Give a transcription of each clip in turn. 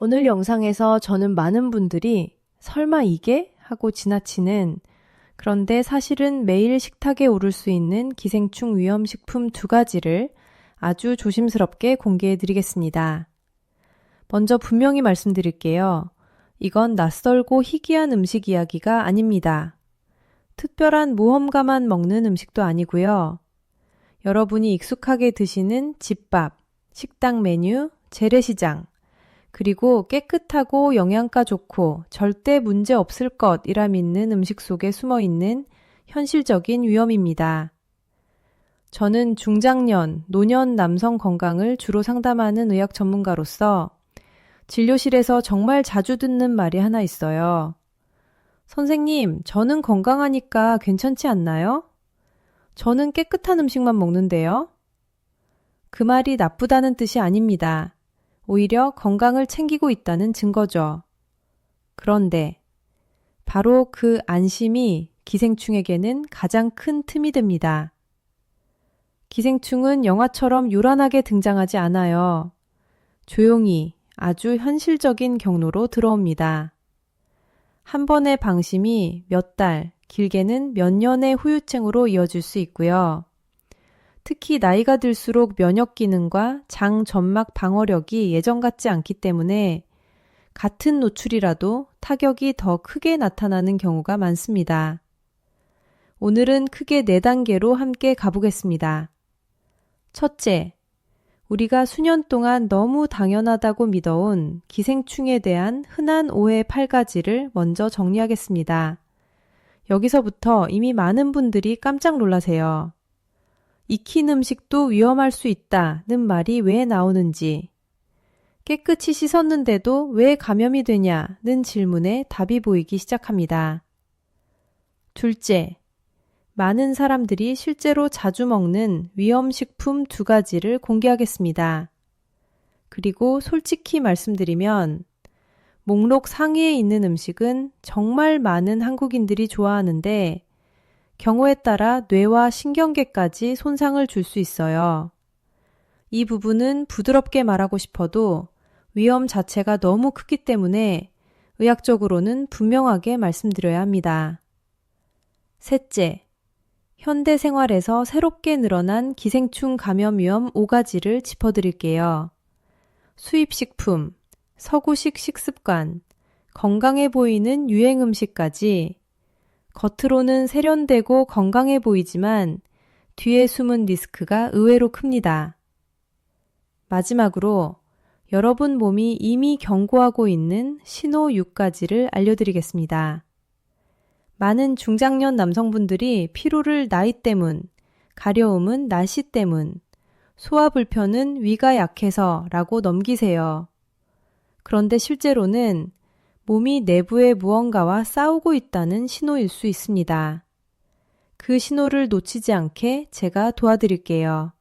오늘 영상에서 저는 많은 분들이 설마 이게? 하고 지나치는, 그런데 사실은 매일 식탁에 오를 수 있는 기생충 위험식품 2가지를 아주 조심스럽게 공개해 드리겠습니다. 먼저 분명히 말씀드릴게요. 이건 낯설고 희귀한 음식 이야기가 아닙니다. 특별한 모험가만 먹는 음식도 아니고요. 여러분이 익숙하게 드시는 집밥, 식당 메뉴, 재래시장, 그리고 깨끗하고 영양가 좋고 절대 문제 없을 것이라 믿는 음식 속에 숨어 있는 현실적인 위험입니다. 저는 중장년, 노년 남성 건강을 주로 상담하는 의학 전문가로서 진료실에서 정말 자주 듣는 말이 하나 있어요. 선생님, 저는 건강하니까 괜찮지 않나요? 저는 깨끗한 음식만 먹는데요. 그 말이 나쁘다는 뜻이 아닙니다. 오히려 건강을 챙기고 있다는 증거죠. 그런데 바로 그 안심이 기생충에게는 가장 큰 틈이 됩니다. 기생충은 영화처럼 요란하게 등장하지 않아요. 조용히 아주 현실적인 경로로 들어옵니다. 한 번의 방심이 몇 달, 길게는 몇 년의 후유증으로 이어질 수 있고요. 특히 나이가 들수록 면역 기능과 장 점막 방어력이 예전 같지 않기 때문에 같은 노출이라도 타격이 더 크게 나타나는 경우가 많습니다. 오늘은 크게 4단계로 함께 가보겠습니다. 첫째, 우리가 수년 동안 너무 당연하다고 믿어온 기생충에 대한 흔한 오해 8가지를 먼저 정리하겠습니다. 여기서부터 이미 많은 분들이 깜짝 놀라세요. 익힌 음식도 위험할 수 있다는 말이 왜 나오는지, 깨끗이 씻었는데도 왜 감염이 되냐는 질문에 답이 보이기 시작합니다. 둘째, 많은 사람들이 실제로 자주 먹는 위험식품 2가지를 공개하겠습니다. 그리고 솔직히 말씀드리면 목록 상위에 있는 음식은 정말 많은 한국인들이 좋아하는데 경우에 따라 뇌와 신경계까지 손상을 줄 수 있어요. 이 부분은 부드럽게 말하고 싶어도 위험 자체가 너무 크기 때문에 의학적으로는 분명하게 말씀드려야 합니다. 셋째, 현대 생활에서 새롭게 늘어난 기생충 감염 위험 5가지를 짚어드릴게요. 수입식품, 서구식 식습관, 건강해 보이는 유행 음식까지 겉으로는 세련되고 건강해 보이지만 뒤에 숨은 리스크가 의외로 큽니다. 마지막으로 여러분 몸이 이미 경고하고 있는 신호 6가지를 알려드리겠습니다. 많은 중장년 남성분들이 피로를 나이 때문, 가려움은 날씨 때문, 소화불편은 위가 약해서 라고 넘기세요. 그런데 실제로는 몸이 내부의 무언가와 싸우고 있다는 신호일 수 있습니다. 그 신호를 놓치지 않게 제가 도와드릴게요.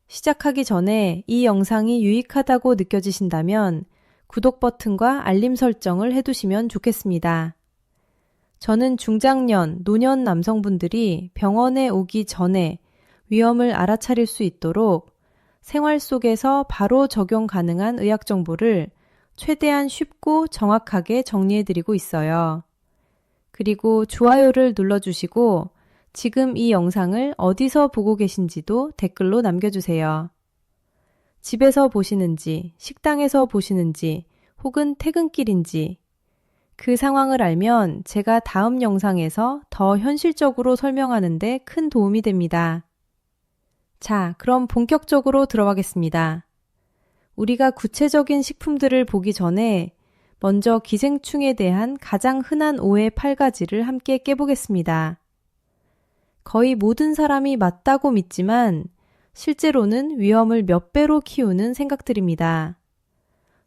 시작하기 전에 이 영상이 유익하다고 느껴지신다면 구독 버튼과 알림 설정을 해두시면 좋겠습니다. 저는 중장년, 노년 남성분들이 병원에 오기 전에 위험을 알아차릴 수 있도록 생활 속에서 바로 적용 가능한 의학 정보를 최대한 쉽고 정확하게 정리해드리고 있어요. 그리고 좋아요를 눌러주시고 지금 이 영상을 어디서 보고 계신지도 댓글로 남겨주세요. 집에서 보시는지, 식당에서 보시는지, 혹은 퇴근길인지 그 상황을 알면 제가 다음 영상에서 더 현실적으로 설명하는데 큰 도움이 됩니다. 자, 그럼 본격적으로 들어가겠습니다. 우리가 구체적인 식품들을 보기 전에 먼저 기생충에 대한 가장 흔한 오해 8가지를 함께 깨보겠습니다. 거의 모든 사람이 맞다고 믿지만 실제로는 위험을 몇 배로 키우는 생각들입니다.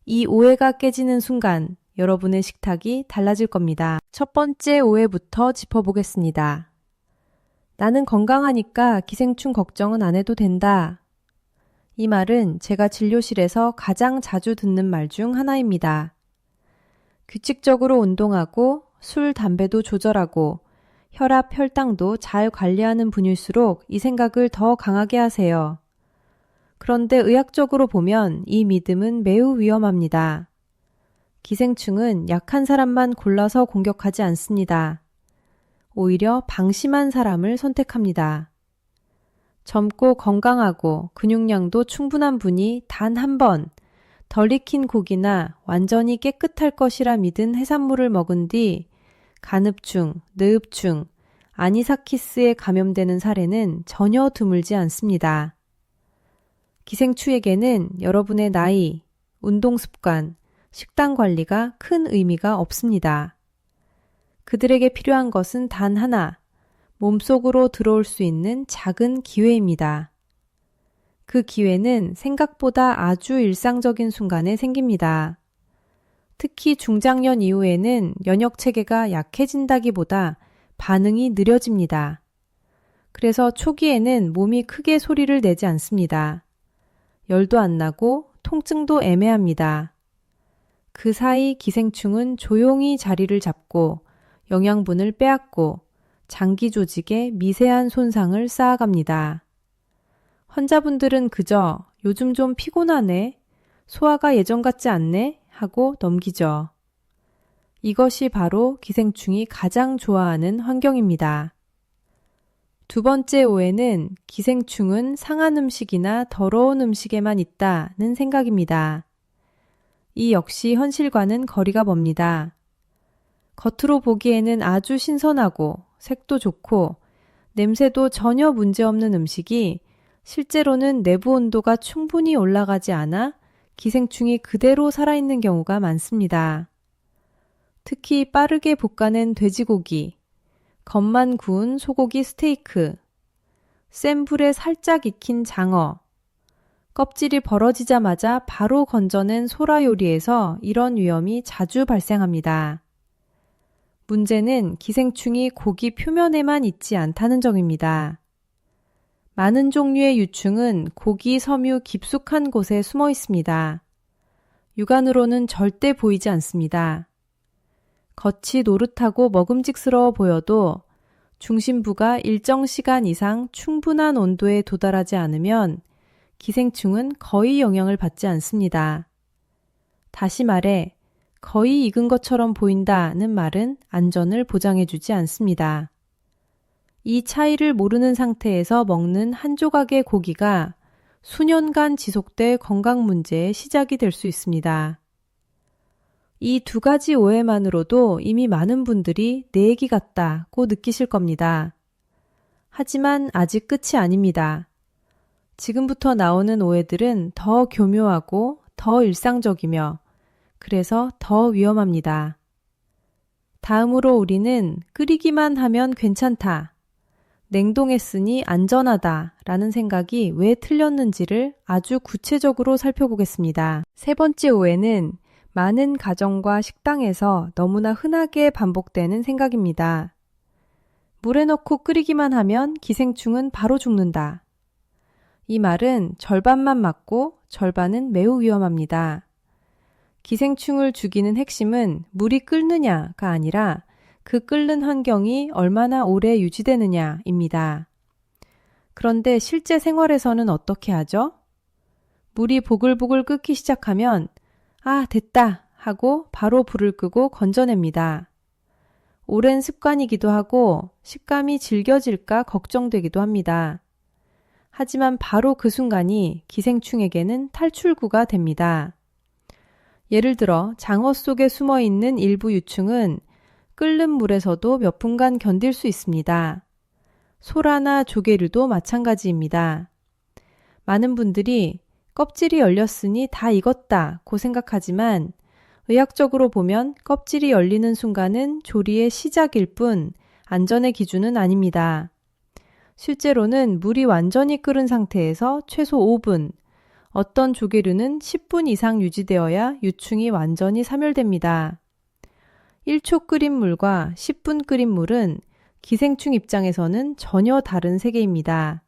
이 오해가 깨지는 순간 여러분의 식탁이 달라질 겁니다. 첫 번째 오해부터 짚어보겠습니다. 나는 건강하니까 기생충 걱정은 안 해도 된다. 이 말은 제가 진료실에서 가장 자주 듣는 말 중 하나입니다. 규칙적으로 운동하고 술, 담배도 조절하고 혈압, 혈당도 잘 관리하는 분일수록 이 생각을 더 강하게 하세요. 그런데 의학적으로 보면 이 믿음은 매우 위험합니다. 기생충은 약한 사람만 골라서 공격하지 않습니다. 오히려 방심한 사람을 선택합니다. 젊고 건강하고 근육량도 충분한 분이 단 한 번 덜 익힌 고기나 완전히 깨끗할 것이라 믿은 해산물을 먹은 뒤 간흡충, 뇌흡충, 아니사키스에 감염되는 사례는 전혀 드물지 않습니다. 기생충에게는 여러분의 나이, 운동 습관, 식단 관리가 큰 의미가 없습니다. 그들에게 필요한 것은 단 하나, 몸속으로 들어올 수 있는 작은 기회입니다. 그 기회는 생각보다 아주 일상적인 순간에 생깁니다. 특히 중장년 이후에는 면역 체계가 약해진다기보다 반응이 느려집니다. 그래서 초기에는 몸이 크게 소리를 내지 않습니다. 열도 안 나고 통증도 애매합니다. 그 사이 기생충은 조용히 자리를 잡고 영양분을 빼앗고 장기 조직에 미세한 손상을 쌓아갑니다. 환자분들은 그저 요즘 좀 피곤하네, 소화가 예전 같지 않네 하고 넘기죠. 이것이 바로 기생충이 가장 좋아하는 환경입니다. 두 번째 오해는 기생충은 상한 음식이나 더러운 음식에만 있다는 생각입니다. 이 역시 현실과는 거리가 멉니다. 겉으로 보기에는 아주 신선하고 색도 좋고 냄새도 전혀 문제없는 음식이 실제로는 내부 온도가 충분히 올라가지 않아 기생충이 그대로 살아있는 경우가 많습니다. 특히 빠르게 볶아낸 돼지고기, 겉만 구운 소고기 스테이크, 센 불에 살짝 익힌 장어, 껍질이 벌어지자마자 바로 건져낸 소라 요리에서 이런 위험이 자주 발생합니다. 문제는 기생충이 고기 표면에만 있지 않다는 점입니다. 많은 종류의 유충은 고기 섬유 깊숙한 곳에 숨어 있습니다. 육안으로는 절대 보이지 않습니다. 겉이 노릇하고 먹음직스러워 보여도 중심부가 일정 시간 이상 충분한 온도에 도달하지 않으면 기생충은 거의 영향을 받지 않습니다. 다시 말해, 거의 익은 것처럼 보인다는 말은 안전을 보장해주지 않습니다. 이 차이를 모르는 상태에서 먹는 한 조각의 고기가 수년간 지속될 건강 문제의 시작이 될 수 있습니다. 이 두 가지 오해만으로도 이미 많은 분들이 내 얘기 같다고 느끼실 겁니다. 하지만 아직 끝이 아닙니다. 지금부터 나오는 오해들은 더 교묘하고 더 일상적이며 그래서 더 위험합니다. 다음으로 우리는 끓이기만 하면 괜찮다, 냉동했으니 안전하다 라는 생각이 왜 틀렸는지를 아주 구체적으로 살펴보겠습니다. 세 번째 오해는 많은 가정과 식당에서 너무나 흔하게 반복되는 생각입니다. 물에 넣고 끓이기만 하면 기생충은 바로 죽는다. 이 말은 절반만 맞고 절반은 매우 위험합니다. 기생충을 죽이는 핵심은 물이 끓느냐가 아니라 그 끓는 환경이 얼마나 오래 유지되느냐입니다. 그런데 실제 생활에서는 어떻게 하죠? 물이 보글보글 끓기 시작하면 아, 됐다 하고 바로 불을 끄고 건져냅니다. 오랜 습관이기도 하고 식감이 질겨질까 걱정되기도 합니다. 하지만 바로 그 순간이 기생충에게는 탈출구가 됩니다. 예를 들어 장어 속에 숨어 있는 일부 유충은 끓는 물에서도 몇 분간 견딜 수 있습니다. 소라나 조개류도 마찬가지입니다. 많은 분들이 껍질이 열렸으니 다 익었다고 생각하지만 의학적으로 보면 껍질이 열리는 순간은 조리의 시작일 뿐 안전의 기준은 아닙니다. 실제로는 물이 완전히 끓은 상태에서 최소 5분, 어떤 조개류는 10분 이상 유지되어야 유충이 완전히 사멸됩니다. 1초 끓인 물과 10분 끓인 물은 기생충 입장에서는 전혀 다른 세계입니다.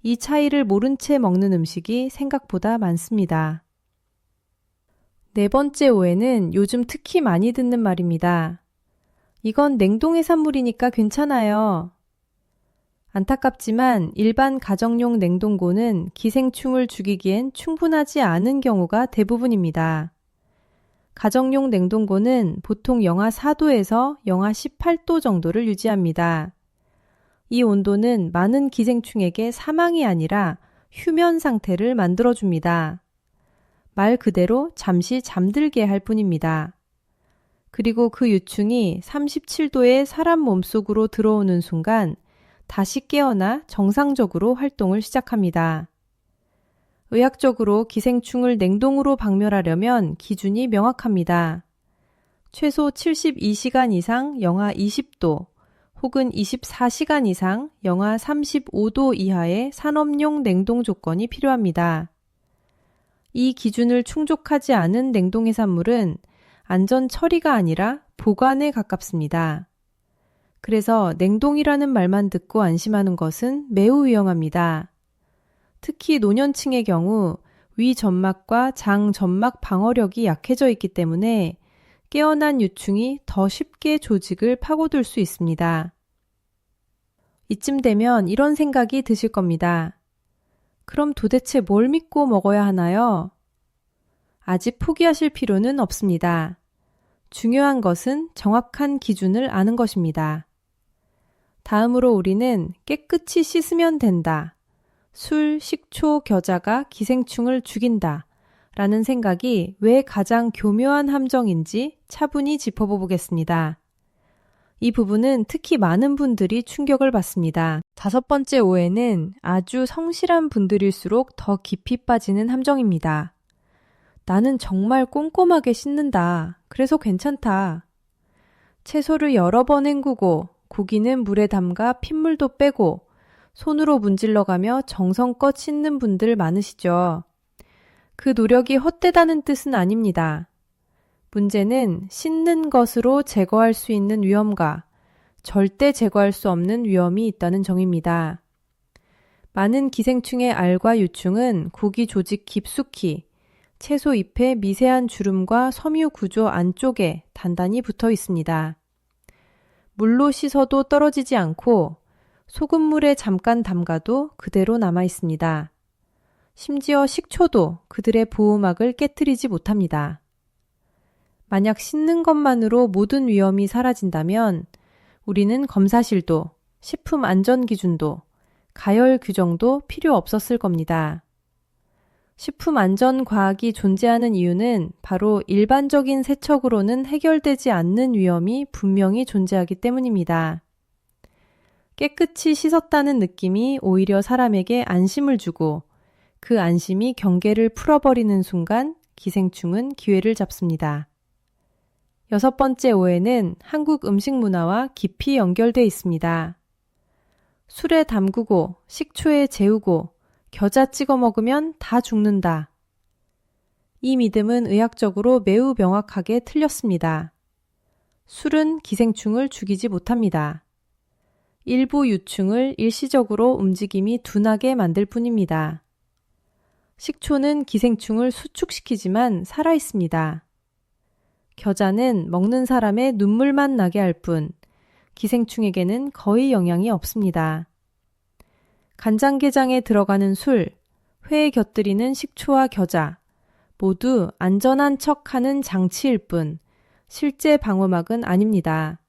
이 차이를 모른 채 먹는 음식이 생각보다 많습니다. 네 번째 오해는 요즘 특히 많이 듣는 말입니다. 이건 냉동 해산물이니까 괜찮아요. 안타깝지만 일반 가정용 냉동고는 기생충을 죽이기엔 충분하지 않은 경우가 대부분입니다. 가정용 냉동고는 보통 영하 4도에서 영하 18도 정도를 유지합니다. 이 온도는 많은 기생충에게 사망이 아니라 휴면 상태를 만들어줍니다. 말 그대로 잠시 잠들게 할 뿐입니다. 그리고 그 유충이 37도의 사람 몸속으로 들어오는 순간 다시 깨어나 정상적으로 활동을 시작합니다. 의학적으로 기생충을 냉동으로 박멸하려면 기준이 명확합니다. 최소 72시간 이상 영하 20도 혹은 24시간 이상 영하 35도 이하의 산업용 냉동 조건이 필요합니다. 이 기준을 충족하지 않은 냉동 해산물은 안전 처리가 아니라 보관에 가깝습니다. 그래서 냉동이라는 말만 듣고 안심하는 것은 매우 위험합니다. 특히 노년층의 경우 위 점막과 장 점막 방어력이 약해져 있기 때문에 깨어난 유충이 더 쉽게 조직을 파고들 수 있습니다. 이쯤 되면 이런 생각이 드실 겁니다. 그럼 도대체 뭘 믿고 먹어야 하나요? 아직 포기하실 필요는 없습니다. 중요한 것은 정확한 기준을 아는 것입니다. 다음으로 우리는 깨끗이 씻으면 된다. 술, 식초, 겨자가 기생충을 죽인다. 라는 생각이 왜 가장 교묘한 함정인지 차분히 짚어보겠습니다. 이 부분은 특히 많은 분들이 충격을 받습니다. 5번째 오해는 아주 성실한 분들일수록 더 깊이 빠지는 함정입니다. 나는 정말 꼼꼼하게 씻는다. 그래서 괜찮다. 채소를 여러 번 헹구고 고기는 물에 담가 핏물도 빼고 손으로 문질러가며 정성껏 씻는 분들 많으시죠. 그 노력이 헛되다는 뜻은 아닙니다. 문제는 씻는 것으로 제거할 수 있는 위험과 절대 제거할 수 없는 위험이 있다는 점입니다. 많은 기생충의 알과 유충은 고기 조직 깊숙이, 채소 잎의 미세한 주름과 섬유 구조 안쪽에 단단히 붙어 있습니다. 물로 씻어도 떨어지지 않고 소금물에 잠깐 담가도 그대로 남아 있습니다. 심지어 식초도 그들의 보호막을 깨트리지 못합니다. 만약 씻는 것만으로 모든 위험이 사라진다면 우리는 검사실도, 식품안전기준도, 가열 규정도 필요 없었을 겁니다. 식품안전과학이 존재하는 이유는 바로 일반적인 세척으로는 해결되지 않는 위험이 분명히 존재하기 때문입니다. 깨끗이 씻었다는 느낌이 오히려 사람에게 안심을 주고 그 안심이 경계를 풀어버리는 순간 기생충은 기회를 잡습니다. 6번째 오해는 한국 음식 문화와 깊이 연결돼 있습니다. 술에 담그고 식초에 재우고 겨자 찍어 먹으면 다 죽는다. 이 믿음은 의학적으로 매우 명확하게 틀렸습니다. 술은 기생충을 죽이지 못합니다. 일부 유충을 일시적으로 움직임이 둔하게 만들 뿐입니다. 식초는 기생충을 수축시키지만 살아있습니다. 겨자는 먹는 사람의 눈물만 나게 할 뿐, 기생충에게는 거의 영향이 없습니다. 간장게장에 들어가는 술, 회에 곁들이는 식초와 겨자, 모두 안전한 척하는 장치일 뿐, 실제 방어막은 아닙니다.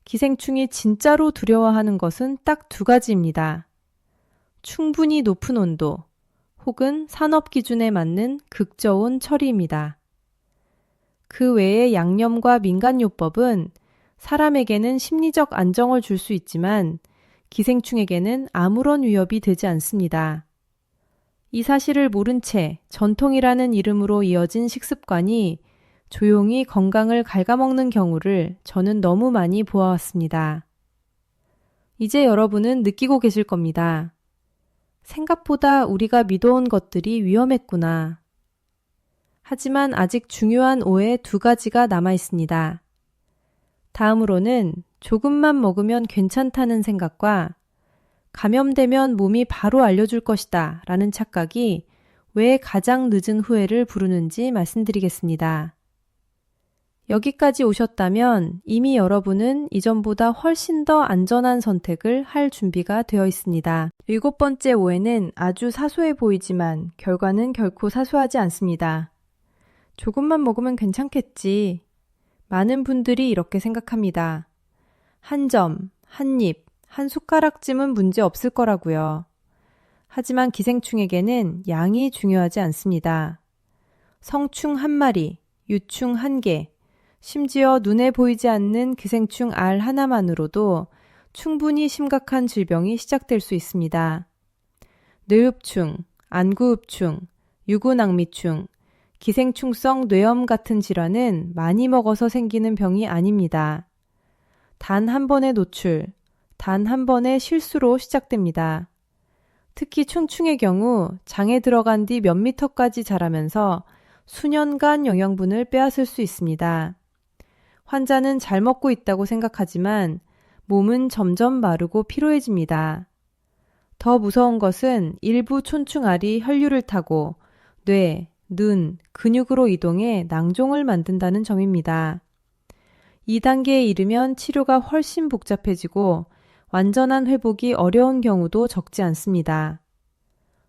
기생충이 진짜로 두려워하는 것은 딱 2가지입니다. 충분히 높은 온도, 혹은 산업 기준에 맞는 극저온 처리입니다. 그 외에 양념과 민간요법은 사람에게는 심리적 안정을 줄 수 있지만 기생충에게는 아무런 위협이 되지 않습니다. 이 사실을 모른 채 전통이라는 이름으로 이어진 식습관이 조용히 건강을 갉아먹는 경우를 저는 너무 많이 보아왔습니다. 이제 여러분은 느끼고 계실 겁니다. 생각보다 우리가 믿어온 것들이 위험했구나. 하지만 아직 중요한 오해 2가지가 남아 있습니다. 다음으로는 조금만 먹으면 괜찮다는 생각과 감염되면 몸이 바로 알려줄 것이다 라는 착각이 왜 가장 늦은 후회를 부르는지 말씀드리겠습니다. 여기까지 오셨다면 이미 여러분은 이전보다 훨씬 더 안전한 선택을 할 준비가 되어 있습니다. 7번째 오해는 아주 사소해 보이지만 결과는 결코 사소하지 않습니다. 조금만 먹으면 괜찮겠지. 많은 분들이 이렇게 생각합니다. 한 점, 한 입, 한 숟가락쯤은 문제 없을 거라고요. 하지만 기생충에게는 양이 중요하지 않습니다. 성충 한 마리, 유충 한 개, 심지어 눈에 보이지 않는 기생충 알 하나만으로도 충분히 심각한 질병이 시작될 수 있습니다. 뇌흡충, 안구흡충, 유구낭미충, 기생충성 뇌염 같은 질환은 많이 먹어서 생기는 병이 아닙니다. 단 한 번의 노출, 단 한 번의 실수로 시작됩니다. 특히 충충의 경우 장에 들어간 뒤 몇 미터까지 자라면서 수년간 영양분을 빼앗을 수 있습니다. 환자는 잘 먹고 있다고 생각하지만 몸은 점점 마르고 피로해집니다. 더 무서운 것은 일부 촌충알이 혈류를 타고 뇌, 눈, 근육으로 이동해 낭종을 만든다는 점입니다. 2단계에 이르면 치료가 훨씬 복잡해지고 완전한 회복이 어려운 경우도 적지 않습니다.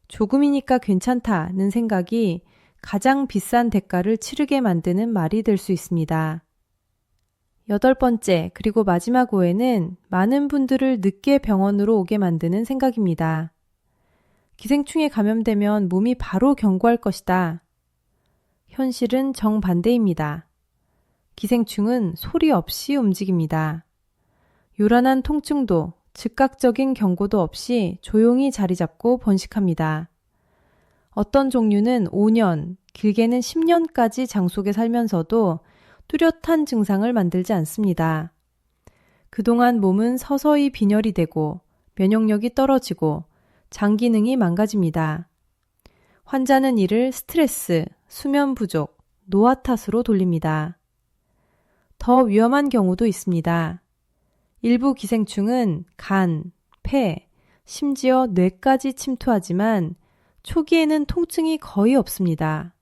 조금이니까 괜찮다는 생각이 가장 비싼 대가를 치르게 만드는 말이 될 수 있습니다. 8번째, 그리고 마지막 오해는 많은 분들을 늦게 병원으로 오게 만드는 생각입니다. 기생충에 감염되면 몸이 바로 경고할 것이다. 현실은 정반대입니다. 기생충은 소리 없이 움직입니다. 요란한 통증도 즉각적인 경고도 없이 조용히 자리 잡고 번식합니다. 어떤 종류는 5년, 길게는 10년까지 장 속에 살면서도 뚜렷한 증상을 만들지 않습니다. 그동안 몸은 서서히 빈혈이 되고 면역력이 떨어지고 장 기능이 망가집니다. 환자는 이를 스트레스, 수면 부족, 노화 탓으로 돌립니다. 더 위험한 경우도 있습니다. 일부 기생충은 간, 폐, 심지어 뇌까지 침투하지만 초기에는 통증이 거의 없습니다.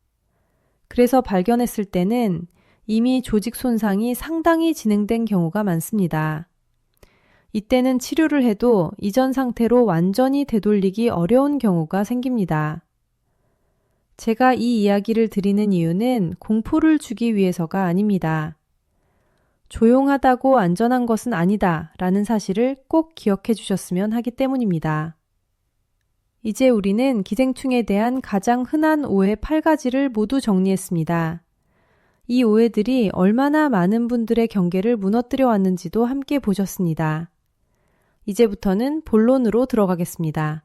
그래서 발견했을 때는 이미 조직 손상이 상당히 진행된 경우가 많습니다. 이때는 치료를 해도 이전 상태로 완전히 되돌리기 어려운 경우가 생깁니다. 제가 이 이야기를 드리는 이유는 공포를 주기 위해서가 아닙니다. 조용하다고 안전한 것은 아니다 라는 사실을 꼭 기억해 주셨으면 하기 때문입니다. 이제 우리는 기생충에 대한 가장 흔한 오해 8가지를 모두 정리했습니다. 이 오해들이 얼마나 많은 분들의 경계를 무너뜨려 왔는지도 함께 보셨습니다. 이제부터는 본론으로 들어가겠습니다.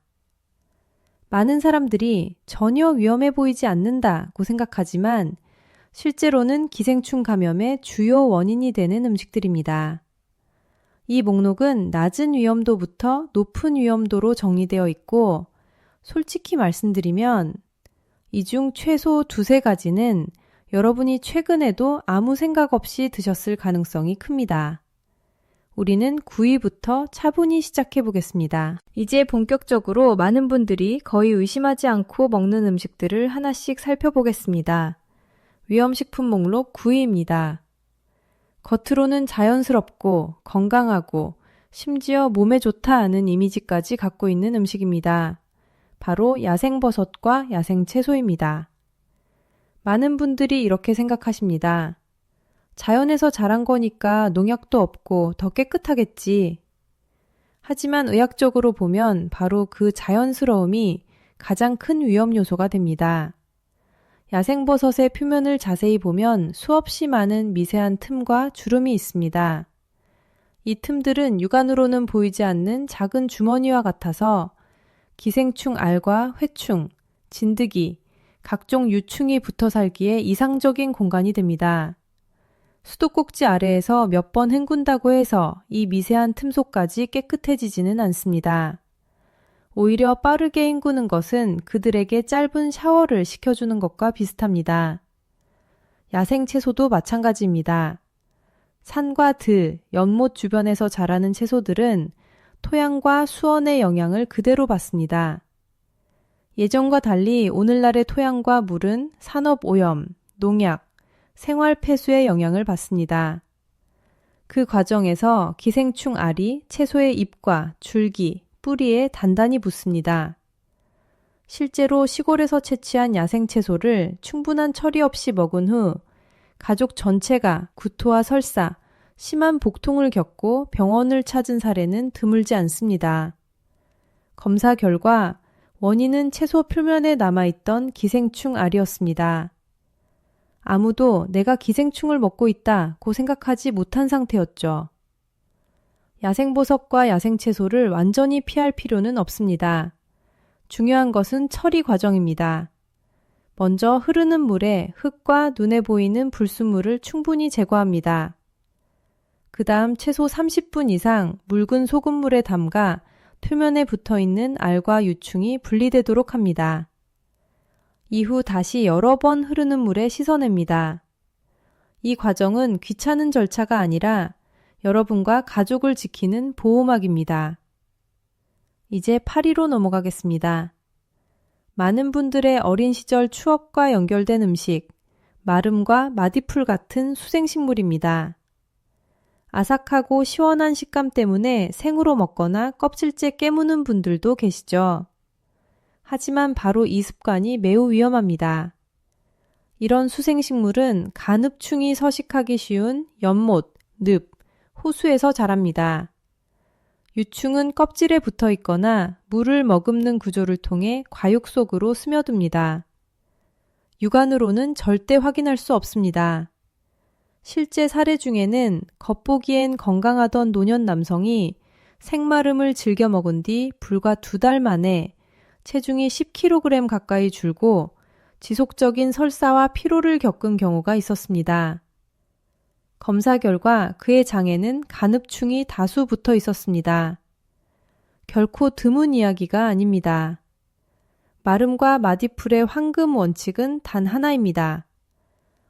많은 사람들이 전혀 위험해 보이지 않는다고 생각하지만 실제로는 기생충 감염의 주요 원인이 되는 음식들입니다. 이 목록은 낮은 위험도부터 높은 위험도로 정리되어 있고 솔직히 말씀드리면 이 중 최소 2-3가지는 여러분이 최근에도 아무 생각 없이 드셨을 가능성이 큽니다. 우리는 9위부터 차분히 시작해 보겠습니다. 이제 본격적으로 많은 분들이 거의 의심하지 않고 먹는 음식들을 하나씩 살펴보겠습니다. 위험식품 목록 9위입니다. 겉으로는 자연스럽고 건강하고 심지어 몸에 좋다 하는 이미지까지 갖고 있는 음식입니다. 바로 야생버섯과 야생채소입니다. 많은 분들이 이렇게 생각하십니다. 자연에서 자란 거니까 농약도 없고 더 깨끗하겠지. 하지만 의학적으로 보면 바로 그 자연스러움이 가장 큰 위험 요소가 됩니다. 야생버섯의 표면을 자세히 보면 수없이 많은 미세한 틈과 주름이 있습니다. 이 틈들은 육안으로는 보이지 않는 작은 주머니와 같아서 기생충 알과 회충, 진드기, 각종 유충이 붙어 살기에 이상적인 공간이 됩니다. 수도꼭지 아래에서 몇 번 헹군다고 해서 이 미세한 틈 속까지 깨끗해지지는 않습니다. 오히려 빠르게 헹구는 것은 그들에게 짧은 샤워를 시켜주는 것과 비슷합니다. 야생 채소도 마찬가지입니다. 산과 들, 연못 주변에서 자라는 채소들은 토양과 수온의 영향을 그대로 받습니다. 예전과 달리 오늘날의 토양과 물은 산업오염, 농약, 생활폐수의 영향을 받습니다. 그 과정에서 기생충 알이 채소의 잎과 줄기, 뿌리에 단단히 붙습니다. 실제로 시골에서 채취한 야생 채소를 충분한 처리 없이 먹은 후 가족 전체가 구토와 설사, 심한 복통을 겪고 병원을 찾은 사례는 드물지 않습니다. 검사 결과 원인은 채소 표면에 남아있던 기생충 알이었습니다. 아무도 내가 기생충을 먹고 있다고 생각하지 못한 상태였죠. 야생버섯과 야생채소를 완전히 피할 필요는 없습니다. 중요한 것은 처리 과정입니다. 먼저 흐르는 물에 흙과 눈에 보이는 불순물을 충분히 제거합니다. 그 다음 채소 30분 이상 묽은 소금물에 담가 표면에 붙어있는 알과 유충이 분리되도록 합니다. 이후 다시 여러 번 흐르는 물에 씻어냅니다. 이 과정은 귀찮은 절차가 아니라 여러분과 가족을 지키는 보호막입니다. 이제 8위로 넘어가겠습니다. 많은 분들의 어린 시절 추억과 연결된 음식, 마름과 마디풀 같은 수생식물입니다. 아삭하고 시원한 식감 때문에 생으로 먹거나 껍질째 깨무는 분들도 계시죠. 하지만 바로 이 습관이 매우 위험합니다. 이런 수생식물은 간흡충이 서식하기 쉬운 연못, 늪, 호수에서 자랍니다. 유충은 껍질에 붙어 있거나 물을 머금는 구조를 통해 과육 속으로 스며듭니다. 육안으로는 절대 확인할 수 없습니다. 실제 사례 중에는 겉보기엔 건강하던 노년 남성이 생마름을 즐겨 먹은 뒤 불과 2달 만에 체중이 10kg 가까이 줄고 지속적인 설사와 피로를 겪은 경우가 있었습니다. 검사 결과 그의 장에는 간흡충이 다수 붙어 있었습니다. 결코 드문 이야기가 아닙니다. 마름과 마디풀의 황금 원칙은 단 하나입니다.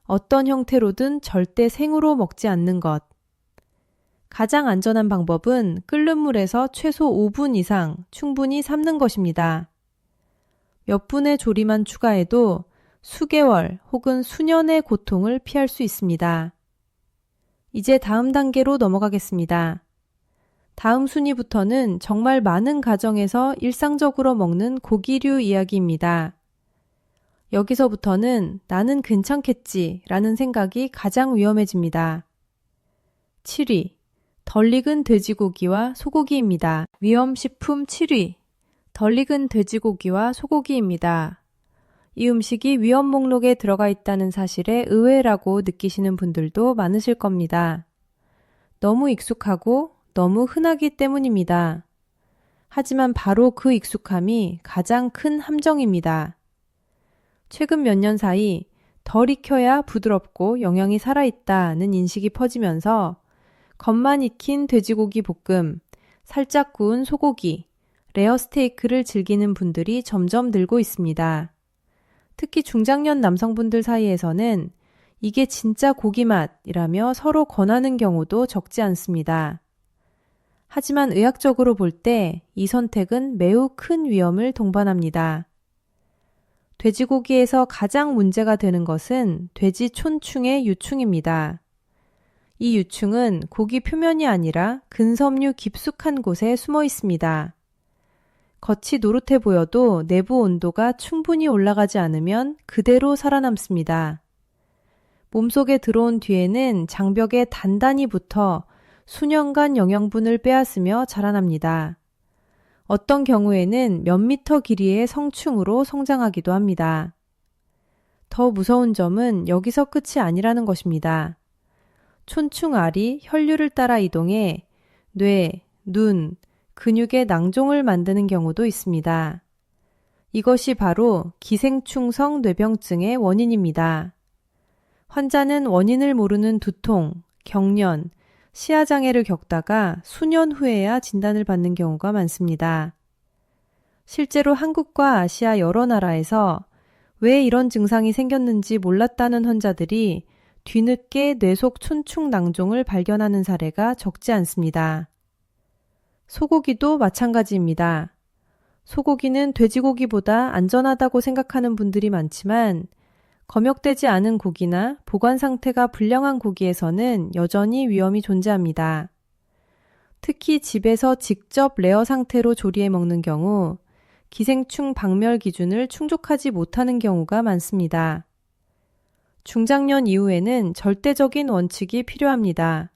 어떤 형태로든 절대 생으로 먹지 않는 것. 가장 안전한 방법은 끓는 물에서 최소 5분 이상 충분히 삶는 것입니다. 몇 분의 조리만 추가해도 수개월 혹은 수년의 고통을 피할 수 있습니다. 이제 다음 단계로 넘어가겠습니다. 다음 순위부터는 정말 많은 가정에서 일상적으로 먹는 고기류 이야기입니다. 여기서부터는 나는 괜찮겠지 라는 생각이 가장 위험해집니다. 7위, 덜 익은 돼지고기와 소고기입니다. 위험식품 7위, 덜 익은 돼지고기와 소고기입니다. 이 음식이 위험 목록에 들어가 있다는 사실에 의외라고 느끼시는 분들도 많으실 겁니다. 너무 익숙하고 너무 흔하기 때문입니다. 하지만 바로 그 익숙함이 가장 큰 함정입니다. 최근 몇 년 사이 덜 익혀야 부드럽고 영양이 살아있다는 인식이 퍼지면서 겉만 익힌 돼지고기 볶음, 살짝 구운 소고기, 레어 스테이크를 즐기는 분들이 점점 늘고 있습니다. 특히 중장년 남성분들 사이에서는 이게 진짜 고기 맛이라며 서로 권하는 경우도 적지 않습니다. 하지만 의학적으로 볼 때 이 선택은 매우 큰 위험을 동반합니다. 돼지고기에서 가장 문제가 되는 것은 돼지 촌충의 유충입니다. 이 유충은 고기 표면이 아니라 근섬유 깊숙한 곳에 숨어 있습니다. 겉이 노릇해 보여도 내부 온도가 충분히 올라가지 않으면 그대로 살아남습니다. 몸속에 들어온 뒤에는 장벽에 단단히 붙어 수년간 영양분을 빼앗으며 자라납니다. 어떤 경우에는 몇 미터 길이의 성충으로 성장하기도 합니다. 더 무서운 점은 여기서 끝이 아니라는 것입니다. 촌충알이 혈류를 따라 이동해 뇌, 눈, 근육의 낭종을 만드는 경우도 있습니다. 이것이 바로 기생충성 뇌병증의 원인입니다. 환자는 원인을 모르는 두통, 경련, 시야장애를 겪다가 수년 후에야 진단을 받는 경우가 많습니다. 실제로 한국과 아시아 여러 나라에서 왜 이런 증상이 생겼는지 몰랐다는 환자들이 뒤늦게 뇌속 촌충 낭종을 발견하는 사례가 적지 않습니다. 소고기도 마찬가지입니다. 소고기는 돼지고기보다 안전하다고 생각하는 분들이 많지만 검역되지 않은 고기나 보관 상태가 불량한 고기에서는 여전히 위험이 존재합니다. 특히 집에서 직접 레어 상태로 조리해 먹는 경우 기생충 박멸 기준을 충족하지 못하는 경우가 많습니다. 중장년 이후에는 절대적인 원칙이 필요합니다.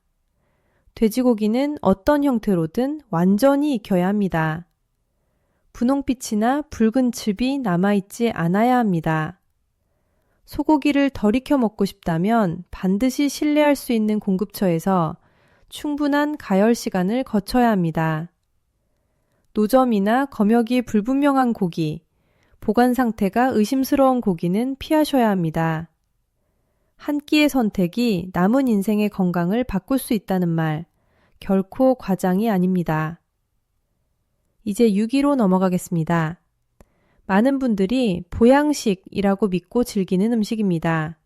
돼지고기는 어떤 형태로든 완전히 익혀야 합니다. 분홍빛이나 붉은 즙이 남아있지 않아야 합니다. 소고기를 덜 익혀 먹고 싶다면 반드시 신뢰할 수 있는 공급처에서 충분한 가열 시간을 거쳐야 합니다. 노점이나 검역이 불분명한 고기, 보관 상태가 의심스러운 고기는 피하셔야 합니다. 한 끼의 선택이 남은 인생의 건강을 바꿀 수 있다는 말, 결코 과장이 아닙니다. 이제 6위로 넘어가겠습니다. 많은 분들이 보양식이라고 믿고 즐기는 음식입니다.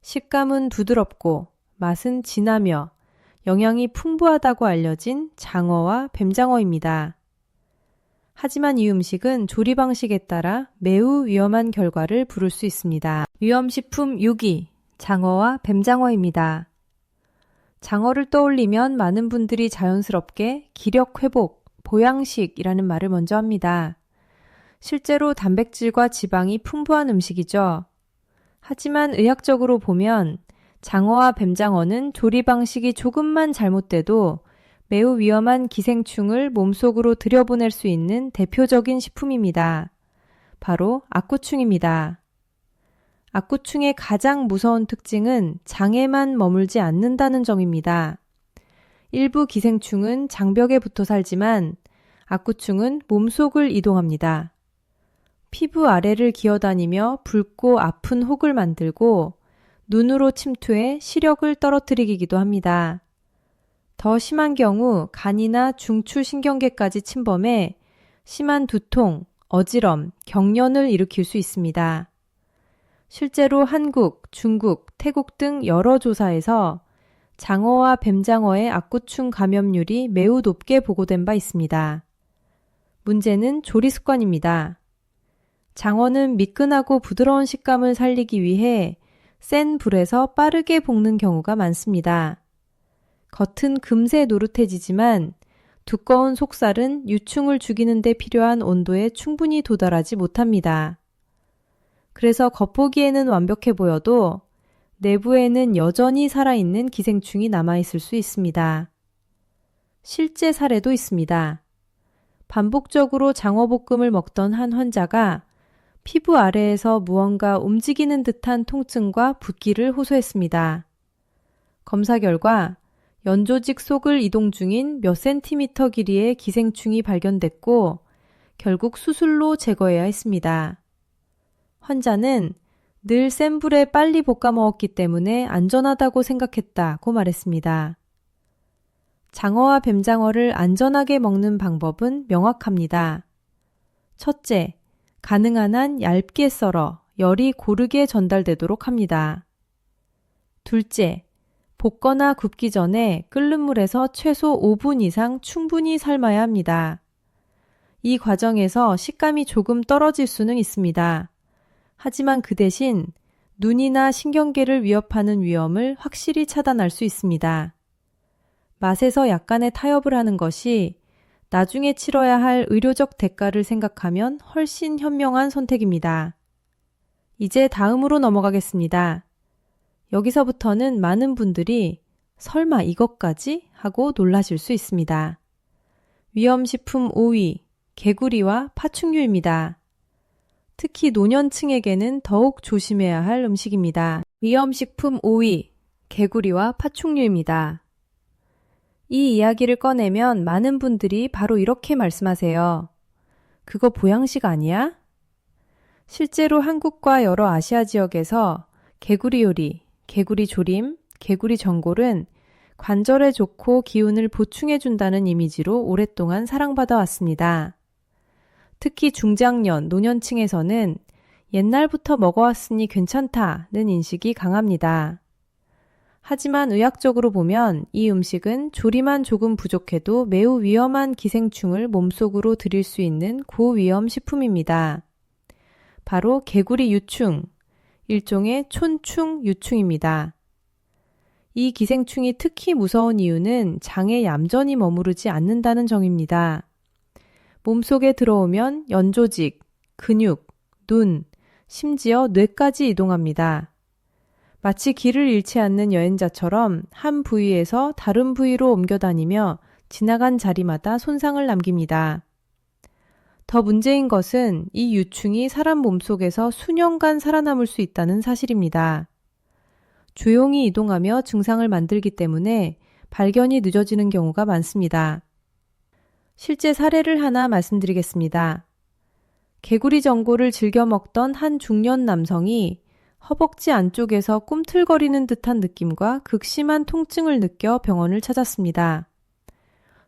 식감은 부드럽고 맛은 진하며 영양이 풍부하다고 알려진 장어와 뱀장어입니다. 하지만 이 음식은 조리 방식에 따라 매우 위험한 결과를 부를 수 있습니다. 위험식품 6위, 장어와 뱀장어입니다. 장어를 떠올리면 많은 분들이 자연스럽게 기력 회복, 보양식이라는 말을 먼저 합니다. 실제로 단백질과 지방이 풍부한 음식이죠. 하지만 의학적으로 보면 장어와 뱀장어는 조리 방식이 조금만 잘못돼도 매우 위험한 기생충을 몸속으로 들여보낼 수 있는 대표적인 식품입니다. 바로 악구충입니다. 악구충의 가장 무서운 특징은 장에만 머물지 않는다는 점입니다. 일부 기생충은 장벽에 붙어 살지만 악구충은 몸속을 이동합니다. 피부 아래를 기어다니며 붉고 아픈 혹을 만들고 눈으로 침투해 시력을 떨어뜨리기도 합니다. 더 심한 경우 간이나 중추신경계까지 침범해 심한 두통, 어지럼, 경련을 일으킬 수 있습니다. 실제로 한국, 중국, 태국 등 여러 조사에서 장어와 뱀장어의 악구충 감염률이 매우 높게 보고된 바 있습니다. 문제는 조리 습관입니다. 장어는 미끈하고 부드러운 식감을 살리기 위해 센 불에서 빠르게 볶는 경우가 많습니다. 겉은 금세 노릇해지지만 두꺼운 속살은 유충을 죽이는 데 필요한 온도에 충분히 도달하지 못합니다. 그래서 겉보기에는 완벽해 보여도 내부에는 여전히 살아있는 기생충이 남아있을 수 있습니다. 실제 사례도 있습니다. 반복적으로 장어볶음을 먹던 한 환자가 피부 아래에서 무언가 움직이는 듯한 통증과 붓기를 호소했습니다. 검사 결과 연조직 속을 이동 중인 몇 센티미터 길이의 기생충이 발견됐고 결국 수술로 제거해야 했습니다. 환자는 늘 센 불에 빨리 볶아 먹었기 때문에 안전하다고 생각했다고 말했습니다. 장어와 뱀장어를 안전하게 먹는 방법은 명확합니다. 첫째, 가능한 한 얇게 썰어 열이 고르게 전달되도록 합니다. 둘째, 볶거나 굽기 전에 끓는 물에서 최소 5분 이상 충분히 삶아야 합니다. 이 과정에서 식감이 조금 떨어질 수는 있습니다. 하지만 그 대신 눈이나 신경계를 위협하는 위험을 확실히 차단할 수 있습니다. 맛에서 약간의 타협을 하는 것이 나중에 치러야 할 의료적 대가를 생각하면 훨씬 현명한 선택입니다. 이제 다음으로 넘어가겠습니다. 여기서부터는 많은 분들이 설마 이것까지? 하고 놀라실 수 있습니다. 위험식품 5위, 개구리와 파충류입니다. 특히 노년층에게는 더욱 조심해야 할 음식입니다. 위험식품 5위, 개구리와 파충류입니다. 이 이야기를 꺼내면 많은 분들이 바로 이렇게 말씀하세요. 그거 보양식 아니야? 실제로 한국과 여러 아시아 지역에서 개구리 요리, 개구리 조림, 개구리 전골은 관절에 좋고 기운을 보충해준다는 이미지로 오랫동안 사랑받아 왔습니다. 특히 중장년, 노년층에서는 옛날부터 먹어왔으니 괜찮다는 인식이 강합니다. 하지만 의학적으로 보면 이 음식은 조리만 조금 부족해도 매우 위험한 기생충을 몸속으로 들일 수 있는 고위험 식품입니다. 바로 개구리 유충, 일종의 촌충 유충입니다. 이 기생충이 특히 무서운 이유는 장에 얌전히 머무르지 않는다는 점입니다. 몸속에 들어오면 연조직, 근육, 눈, 심지어 뇌까지 이동합니다. 마치 길을 잃지 않는 여행자처럼 한 부위에서 다른 부위로 옮겨 다니며 지나간 자리마다 손상을 남깁니다. 더 문제인 것은 이 유충이 사람 몸속에서 수년간 살아남을 수 있다는 사실입니다. 조용히 이동하며 증상을 만들기 때문에 발견이 늦어지는 경우가 많습니다. 실제 사례를 하나 말씀드리겠습니다. 개구리 전골을 즐겨 먹던 한 중년 남성이 허벅지 안쪽에서 꿈틀거리는 듯한 느낌과 극심한 통증을 느껴 병원을 찾았습니다.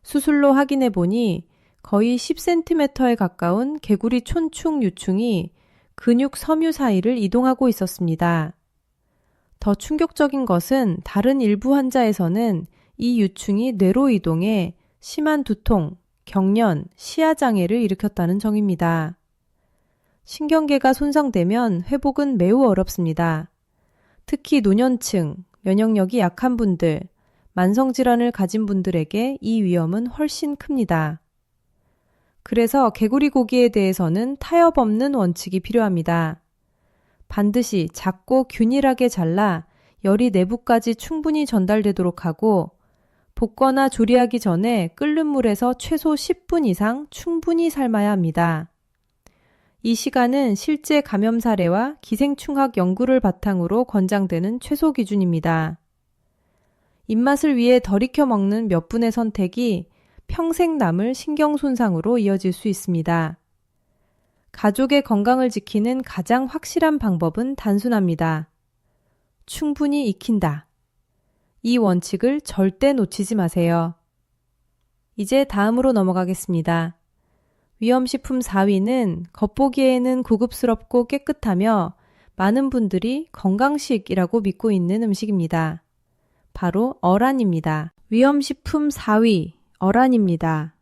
수술로 확인해 보니 거의 10cm에 가까운 개구리 촌충 유충이 근육 섬유 사이를 이동하고 있었습니다. 더 충격적인 것은 다른 일부 환자에서는 이 유충이 뇌로 이동해 심한 두통, 경련, 시야장애를 일으켰다는 점입니다. 신경계가 손상되면 회복은 매우 어렵습니다. 특히 노년층, 면역력이 약한 분들, 만성질환을 가진 분들에게 이 위험은 훨씬 큽니다. 그래서 개구리 고기에 대해서는 타협 없는 원칙이 필요합니다. 반드시 작고 균일하게 잘라 열이 내부까지 충분히 전달되도록 하고 볶거나 조리하기 전에 끓는 물에서 최소 10분 이상 충분히 삶아야 합니다. 이 시간은 실제 감염 사례와 기생충학 연구를 바탕으로 권장되는 최소 기준입니다. 입맛을 위해 덜 익혀 먹는 몇 분의 선택이 평생 남을 신경 손상으로 이어질 수 있습니다. 가족의 건강을 지키는 가장 확실한 방법은 단순합니다. 충분히 익힌다. 이 원칙을 절대 놓치지 마세요. 이제 다음으로 넘어가겠습니다. 위험식품 4위는 겉보기에는 고급스럽고 깨끗하며 많은 분들이 건강식이라고 믿고 있는 음식입니다. 바로 어란입니다. 위험식품 4위, 어란입니다.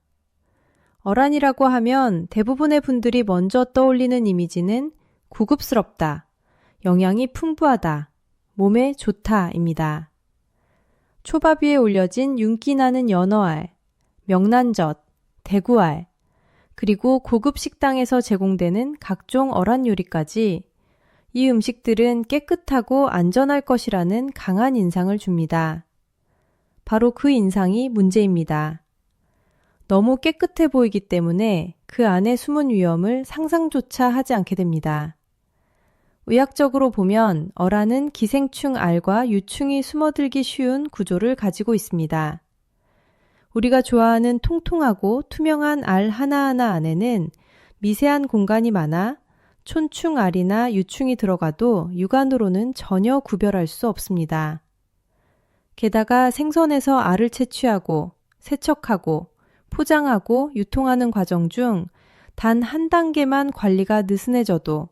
어란이라고 하면 대부분의 분들이 먼저 떠올리는 이미지는 고급스럽다, 영양이 풍부하다, 몸에 좋다입니다. 초밥 위에 올려진 윤기 나는 연어알, 명란젓, 대구알, 그리고 고급 식당에서 제공되는 각종 어란 요리까지 이 음식들은 깨끗하고 안전할 것이라는 강한 인상을 줍니다. 바로 그 인상이 문제입니다. 너무 깨끗해 보이기 때문에 그 안에 숨은 위험을 상상조차 하지 않게 됩니다. 의학적으로 보면 어란은 기생충 알과 유충이 숨어들기 쉬운 구조를 가지고 있습니다. 우리가 좋아하는 통통하고 투명한 알 하나하나 안에는 미세한 공간이 많아 촌충 알이나 유충이 들어가도 육안으로는 전혀 구별할 수 없습니다. 게다가 생선에서 알을 채취하고 세척하고 포장하고 유통하는 과정 중 단 한 단계만 관리가 느슨해져도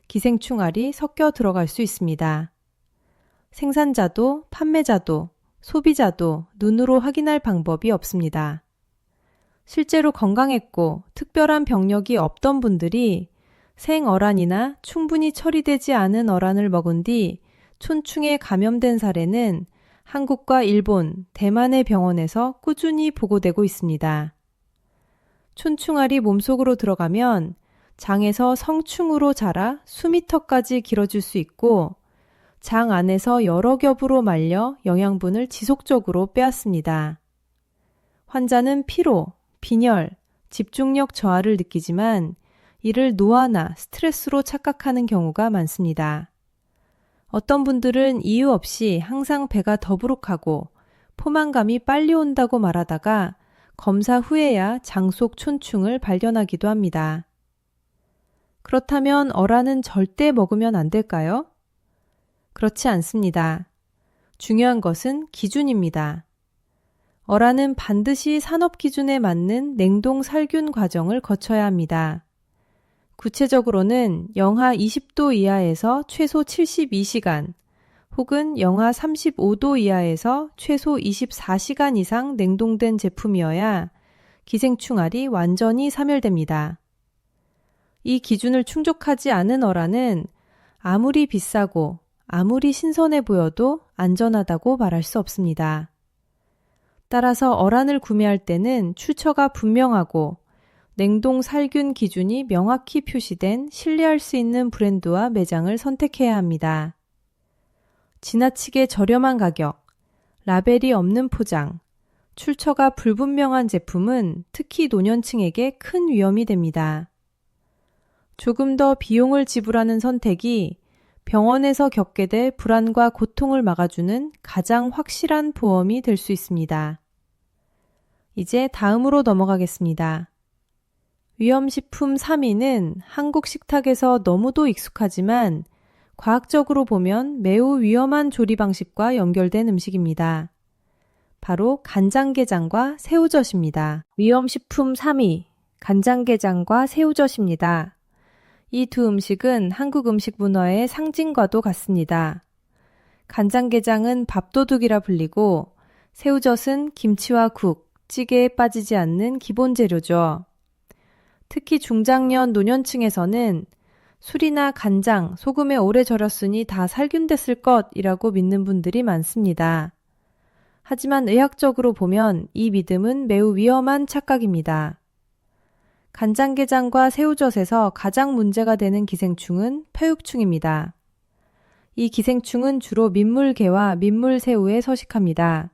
기생충 알이 섞여 들어갈 수 있습니다. 생산자도 판매자도 소비자도 눈으로 확인할 방법이 없습니다. 실제로 건강했고 특별한 병력이 없던 분들이 생어란이나 충분히 처리되지 않은 어란을 먹은 뒤 촌충에 감염된 사례는 한국과 일본, 대만의 병원에서 꾸준히 보고되고 있습니다. 촌충알이 몸속으로 들어가면 장에서 성충으로 자라 수미터까지 길어질 수 있고 장 안에서 여러 겹으로 말려 영양분을 지속적으로 빼앗습니다. 환자는 피로, 빈혈, 집중력 저하를 느끼지만 이를 노화나 스트레스로 착각하는 경우가 많습니다. 어떤 분들은 이유 없이 항상 배가 더부룩하고 포만감이 빨리 온다고 말하다가 검사 후에야 장 속 촌충을 발견하기도 합니다. 그렇다면 어란은 절대 먹으면 안 될까요? 그렇지 않습니다. 중요한 것은 기준입니다. 어란은 반드시 산업 기준에 맞는 냉동 살균 과정을 거쳐야 합니다. 구체적으로는 영하 20도 이하에서 최소 72시간 혹은 영하 35도 이하에서 최소 24시간 이상 냉동된 제품이어야 기생충알이 완전히 사멸됩니다. 이 기준을 충족하지 않은 어란은 아무리 비싸고 아무리 신선해 보여도 안전하다고 말할 수 없습니다. 따라서 어란을 구매할 때는 출처가 분명하고 냉동 살균 기준이 명확히 표시된 신뢰할 수 있는 브랜드와 매장을 선택해야 합니다. 지나치게 저렴한 가격, 라벨이 없는 포장, 출처가 불분명한 제품은 특히 노년층에게 큰 위험이 됩니다. 조금 더 비용을 지불하는 선택이 병원에서 겪게 될 불안과 고통을 막아주는 가장 확실한 보험이 될 수 있습니다. 이제 다음으로 넘어가겠습니다. 위험식품 3위는 한국 식탁에서 너무도 익숙하지만 과학적으로 보면 매우 위험한 조리 방식과 연결된 음식입니다. 바로 간장게장과 새우젓입니다. 위험식품 3위, 간장게장과 새우젓입니다. 이 두 음식은 한국 음식 문화의 상징과도 같습니다. 간장게장은 밥도둑이라 불리고 새우젓은 김치와 국, 찌개에 빠지지 않는 기본 재료죠. 특히 중장년 노년층에서는 술이나 간장, 소금에 오래 절였으니 다 살균됐을 것이라고 믿는 분들이 많습니다. 하지만 의학적으로 보면 이 믿음은 매우 위험한 착각입니다. 간장게장과 새우젓에서 가장 문제가 되는 기생충은 폐육충입니다. 이 기생충은 주로 민물개와 민물새우에 서식합니다.